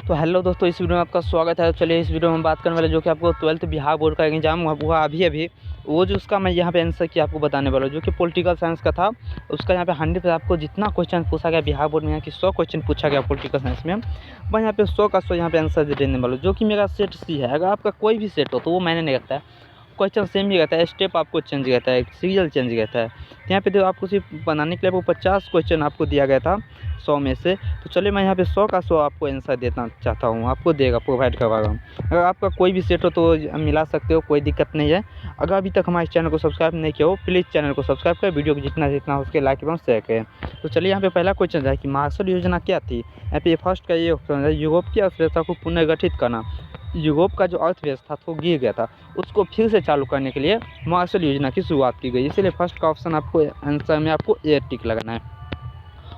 तो हेलो दोस्तों, इस वीडियो में आपका स्वागत है। तो चलिए इस वीडियो में हम बात करने वाले जो कि आपको 12th बिहार बोर्ड का एग्जाम हुआ अभी वो जो उसका मैं यहाँ पे आंसर की आपको बताने वाला हूँ, जो कि पॉलिटिकल साइंस का था। उसका यहाँ पे 100 आपको जितना क्वेश्चन पूछा गया बिहार बोर्ड में, यहाँ की 100 क्वेश्चन पूछा गया पॉलिटिकल साइंस में, मैं यहाँ पे 100 का 100 यहाँ पे आंसर देने वाला हूँ। जो कि मेरा सेट सी है। अगर आपका कोई भी सेट हो तो वो मैंने नहीं रखता है, क्वेश्चन सेम ही रहता है, स्टेप आपको चेंज रहता है, सीरियल चेंज रहता है। तो यहाँ पे जो आपको सिर्फ बनाने के लिए वो 50 क्वेश्चन आपको दिया गया था 100 में से। तो चलिए मैं यहाँ पे 100 का 100 आपको आंसर देना चाहता हूँ, आपको देगा, प्रोवाइड करवाएगा। अगर आपका कोई भी सेट हो तो मिला सकते हो, कोई दिक्कत नहीं है। अगर अभी तक हमारे चैनल को सब्सक्राइब नहीं किया हो, प्लीज़ चैनल को सब्सक्राइब करें, वीडियो को जितना जितना हो उसके लाइक एवं शेयर करें। तो चलिए यहाँ पे पहला क्वेश्चन है कि मार्शल योजना क्या थी। यहाँ पे फर्स्ट का ये ऑप्शन है, यूरोप की अर्थव्यवस्था को पुनर्गठित करना। यूरोप का जो अर्थव्यवस्था था वो गिर गया था, उसको फिर से चालू करने के लिए मार्शल योजना की शुरुआत की गई। इसलिए फर्स्ट का ऑप्शन आपको आंसर में आपको ए टिक लगाना है।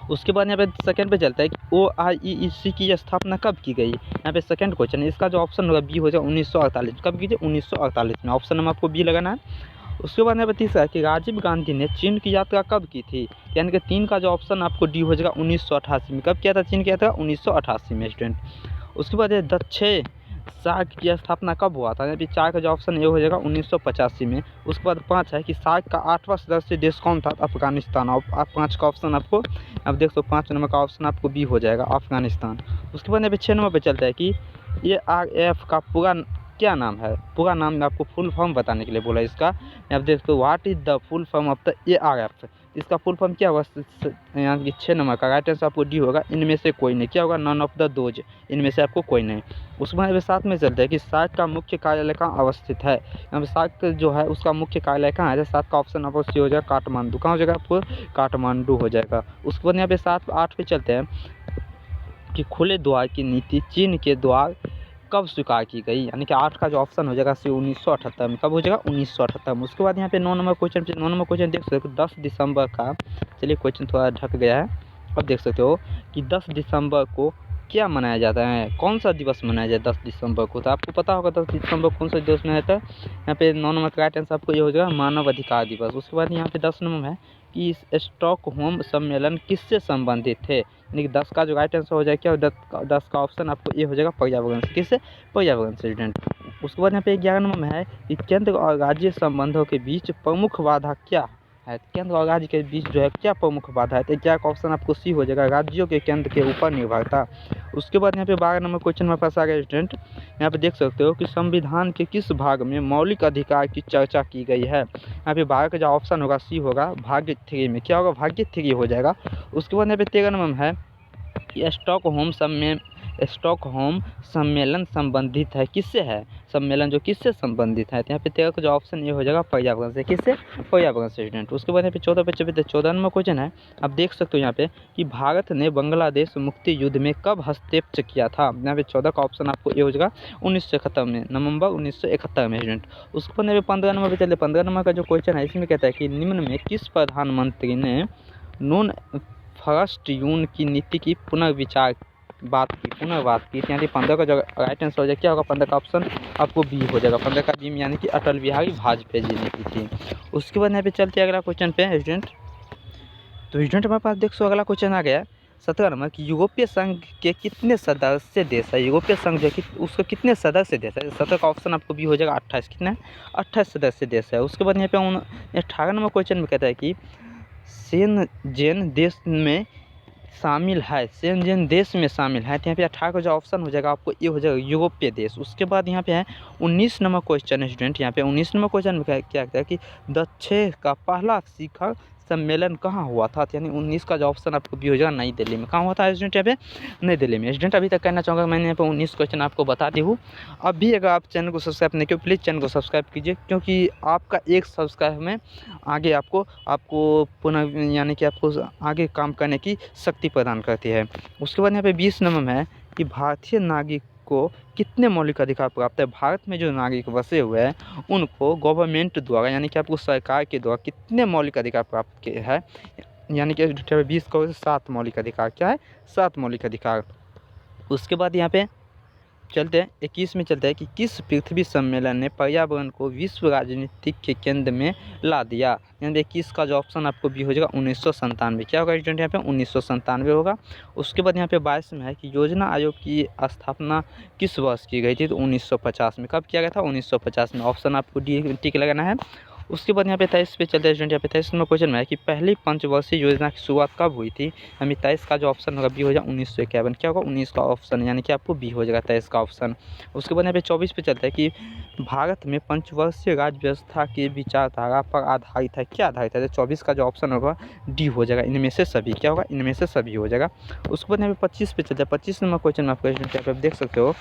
उसके बाद यहाँ पे सेकंड पे चलता है कि OIEC की स्थापना कब की गई। यहाँ पे सेकंड क्वेश्चन है, इसका जो ऑप्शन होगा बी हो जाएगा 1948। कब कीजिए 1948 में, ऑप्शन नंबर आपको बी लगाना है। उसके बाद यहाँ पे तीसरा है कि राजीव गांधी ने चीन की यात्रा कब की थी। यानी कि 3 का जो ऑप्शन आपको डी हो जाएगा 1988 में। कब किया था चीन की यात्रा? 1988 में स्टूडेंट। उसके बाद दक्षिण सार्क की स्थापना कब हुआ था। यहाँ पे 4 का जो ऑप्शन ये हो जाएगा 1985 में। उसके बाद 5 है कि सार्क का 8वां सदस्य देश कौन था। अफगानिस्तान। और 5 का ऑप्शन आपको अब देख 5 नंबर का ऑप्शन आपको बी हो जाएगा, अफगानिस्तान। उसके बाद यहाँ पे 6 नंबर पे चलता है कि ARF का पूरा क्या नाम है। पूरा नाम आपको फुल फॉर्म बताने के लिए बोला इसका। आप देखते हो what is the full form of the ARF। इसका फुल फॉर्म क्या होगा। यहाँ की 6 नंबर का राइट आंसर आपको डी होगा, इनमें से कोई नहीं। क्या होगा? नन ऑफ द दोज, इनमें से आपको कोई नहीं। उसके बाद साथ में चलता है कि सार्क का मुख्य कार्यालय कहाँ अवस्थित है। यहाँ पे सार्क जो है उसका मुख्य कार्यालय कहाँ है। 7 का ऑप्शन आपको सी हो जाएगा, काठमांडू। कहाँ हो जाएगा आपको? काठमांडू हो जाएगा। उसके बाद यहाँ पे 7 8 पे चलते हैं कि खुले द्वार की नीति चीन के द्वार कब स्वीकार की गई। यानी कि 8 का जो ऑप्शन हो जाएगा सी 1978 में। कब हो जाएगा? 1978 में। उसके बाद यहाँ पे 9 नंबर क्वेश्चन देख सकते हो 10 दिसंबर का। चलिए क्वेश्चन थोड़ा ढक गया है, अब देख सकते हो कि 10 दिसंबर को क्या मनाया जाता है, कौन सा दिवस मनाया जाता है 10 दिसंबर को। तो आपको पता होगा 10 दिसंबर कौन सा दिवस मनाया जाता है। यहाँ पे 9 नंबर का राइट आंसर आपको ये हो जाएगा, मानव अधिकार दिवस। उसके बाद यहाँ पे 10 नंबर है कि स्टॉकहोम सम्मेलन किससे संबंधित थे। यानी कि 10 का जो राइट आंसर हो जाएगा क्या, 10 का ऑप्शन आपको ये हो जाएगा, पर्यावरण से। किससे? पर्यावरण से स्टूडेंट। उसके बाद यहाँ पे 11 नंबर में है कि केंद्र और राज्य संबंधों के बीच प्रमुख बाधा क्या है। केंद्र और राज्य के बीच जो है क्या प्रमुख बाधा है। तो क्या का ऑप्शन आपको सी हो जाएगा, राज्यों के केंद्र के ऊपर निर्भरता। उसके बाद यहाँ पे 12 नंबर क्वेश्चन में फंसा गया स्टूडेंट। यहाँ पे देख सकते हो कि संविधान के किस भाग में मौलिक अधिकार की चर्चा की गई है। यहाँ पे 12 का जो ऑप्शन होगा सी होगा, भाग्य 3 में। क्या होगा? भाग्य 3 हो जाएगा। उसके बाद यहाँ पे 13 नंबर में है कि स्टॉकहोम सम्मेलन संबंधित है किससे है। सम्मेलन जो किससे संबंधित है। तो यहाँ पे 13 का जो ऑप्शन ये हो जाएगा, पर्यावरण से। किससे? पर्यावरण से स्टूडेंट। उसके बाद यहाँ पे 14 पे 14 नंबर क्वेश्चन है, आप देख सकते हो यहाँ पे कि भारत ने बांग्लादेश मुक्ति युद्ध में कब हस्तक्षेप किया था। यहाँ पे 14 का ऑप्शन आपको ये हो जाएगा 1971 में, नवंबर 1971 में स्टूडेंट। उसके बाद यहाँ पे 15 नंबर पे चलिए 15 नंबर का जो क्वेश्चन है इसमें कहता है कि निम्न में किस प्रधानमंत्री ने नॉन फर्स्ट यून की नीति की पुनर्बात की। यानी कि 15 का जो राइट आंसर हो जाएगा क्या होगा, 15 का ऑप्शन आपको बी हो जाएगा, 15 का बी में, यानी कि अटल बिहारी वाजपेयी जी ने की थी। उसके बाद यहाँ पे चलते हैं अगला क्वेश्चन पे स्टूडेंट। तो स्टूडेंट हमारे पास देख सो अगला क्वेश्चन आ गया 17 नंबर कि यूरोपीय संघ के कितने सदस्य देश है। यूरोपीय संघ जो है उसके कितने सदस्य देश है। 17 का ऑप्शन आपको बी हो जाएगा 28। कितना है? 28 सदस्य देश है। उसके बाद यहाँ पे 18 नंबर क्वेश्चन में कहता है कि शेनजेन देश में शामिल है। शेनजेन देश में शामिल है। तो यहाँ पे 18 का जो ऑप्शन हो जाएगा आपको ये हो जाएगा, यूरोपीय देश। उसके बाद यहाँ पे है 19 नंबर क्वेश्चन है स्टूडेंट। यहाँ पे 19 नंबर क्वेश्चन में क्या कहता है कि दक्षिण का पहला शिखर सम्मेलन कहाँ हुआ था। यानी 19 का जो ऑप्शन आपको भी हो जाएगा, नई दिल्ली में। कहाँ हुआ था स्टूडेंट? यहाँ पे नई दिल्ली में। स्टूडेंट अभी तक कहना चाहूँगा मैंने यहाँ पे 19 क्वेश्चन आपको बता दी हूँ। अभी अगर आप चैनल को सब्सक्राइब नहीं किया प्लीज़ चैनल को सब्सक्राइब कीजिए, क्योंकि आपका एक सब्सक्राइब में आगे आपको पुनः यानी कि आपको आगे काम करने की शक्ति प्रदान करती है। उसके बाद यहाँ पे 20 नंबर में है कि भारतीय नागरिक को कितने मौलिक अधिकार प्राप्त है। भारत में जो नागरिक बसे हुए हैं उनको गवर्नमेंट द्वारा, यानी कि आपको सरकार के द्वारा कितने मौलिक अधिकार प्राप्त किए हैं। यानी कि 20 का 7 मौलिक अधिकार। क्या है? 7 मौलिक अधिकार। उसके बाद यहाँ पे चलते हैं 21 में चलते हैं कि किस पृथ्वी सम्मेलन ने पर्यावरण को विश्व राजनीतिक के केंद्र में ला दिया। यानी 21 का जो ऑप्शन आपको बी हो जाएगा 1997। क्या होगा स्टूडेंट यहाँ पे 1997 होगा। उसके बाद यहाँ पे 22 में है कि योजना आयोग की स्थापना किस वर्ष की गई थी, तो 1950 में। कब किया गया था, 1950 में। ऑप्शन आपको डी टिक लगाना है। उसके बाद यहाँ पे 23 पे चलते हैं स्टूडेंट। यहाँ पे 23 में क्वेश्चन में है कि पहली पंचवर्षीय योजना की शुरुआत कब हुई थी। हमें 23 का जो ऑप्शन होगा बी हो जाएगा 1951। क्या होगा 19 का ऑप्शन, यानी कि आपको बी हो जाएगा 23 का ऑप्शन। उसके बाद यहाँ पे 24 पे चलता है कि भारत में पंचवर्षीय राज्य व्यवस्था की विचारधारा पर आधारित है। क्या आधारित है, तो 24 का जो ऑप्शन होगा डी हो जाएगा, इनमें से सभी। क्या होगा, इनमें से सभी हो जाएगा। उसके बाद यहाँ पे 25 पे चलता है। 25 नंबर क्वेश्चन में आपको यहाँ पे आप देख सकते हो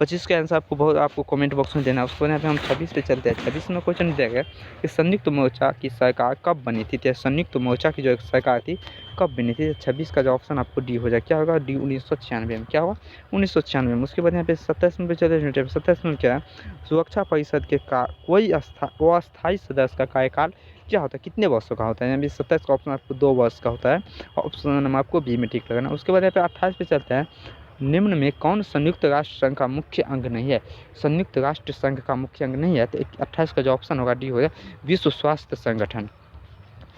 25 का आंसर आपको कमेंट बॉक्स में देना है। उसके बाद यहाँ पे हम 26 पे चलते हैं। 26 में क्वेश्चन दिया गया कि संयुक्त मोर्चा की सरकार कब बनी थी। तो संयुक्त मोर्चा की जो सरकार थी कब बनी थी, 26 का जो ऑप्शन आपको डी हो जाएगा। क्या होगा, डी 1996 में। क्या होगा 1996 में। उसके बाद यहाँ पे 27 में चलते हैं। 27 में क्या है, सुरक्षा परिषद के कोई अस्थायी सदस्य का कार्यकाल क्या होता है, कितने वर्षों का होता है। यानी 27 का ऑप्शन आपको 2 वर्ष का होता है। ऑप्शन नंबर आपको बी में टिक लगाना। उसके बाद यहाँ पे 28 पे चलते हैं। निम्न में कौन संयुक्त राष्ट्र संघ का मुख्य अंग नहीं है। संयुक्त राष्ट्र संघ का मुख्य अंग नहीं है, तो 28 का जो ऑप्शन होगा डी हो जाए, विश्व स्वास्थ्य संगठन।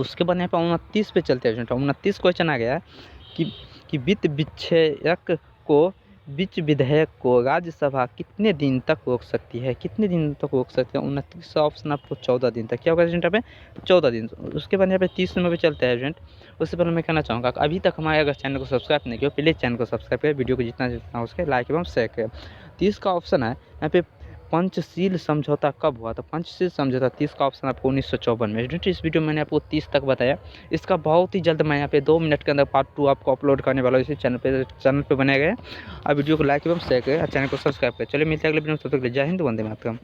उसके बाद यहाँ पे 29 पे चलते हैं। 29 क्वेश्चन आ गया है कि वित्त विधेयक को राज्यसभा कितने दिन तक रोक सकती है। कितने दिन तक रोक सकते हैं, 29 ऑप्शन आपको 14 दिन तक। क्या होगा एजेंट पे 14 दिन। उसके बाद यहाँ पे 30 नंबर पे चलता है एजेंट। उससे पहले मैं कहना चाहूँगा कि अभी तक हमारे अगर चैनल को सब्सक्राइब नहीं किया, प्लीज़ चैनल को सब्सक्राइब करें, वीडियो को जितना हो सके लाइक एवं शेयर करें। 30 का ऑप्शन है यहाँ पे पंचशील समझौता कब हुआ, तो पंचशील समझौता 30 का ऑप्शन आपको 1954 में। इस वीडियो में मैंने आपको 30 तक बताया। इसका बहुत ही जल्द मैं यहाँ पे 2 मिनट के अंदर पार्ट 2 आपको अपलोड करने वाला हूँ इसी चैनल पे बनाए गए। आप वीडियो को लाइक एवं शेयर करें और चैनल को सब्सक्राइब करें। चलिए मिलते हैं अगले वीडियो में, तब तक जय हिंद, वंदे मातरम।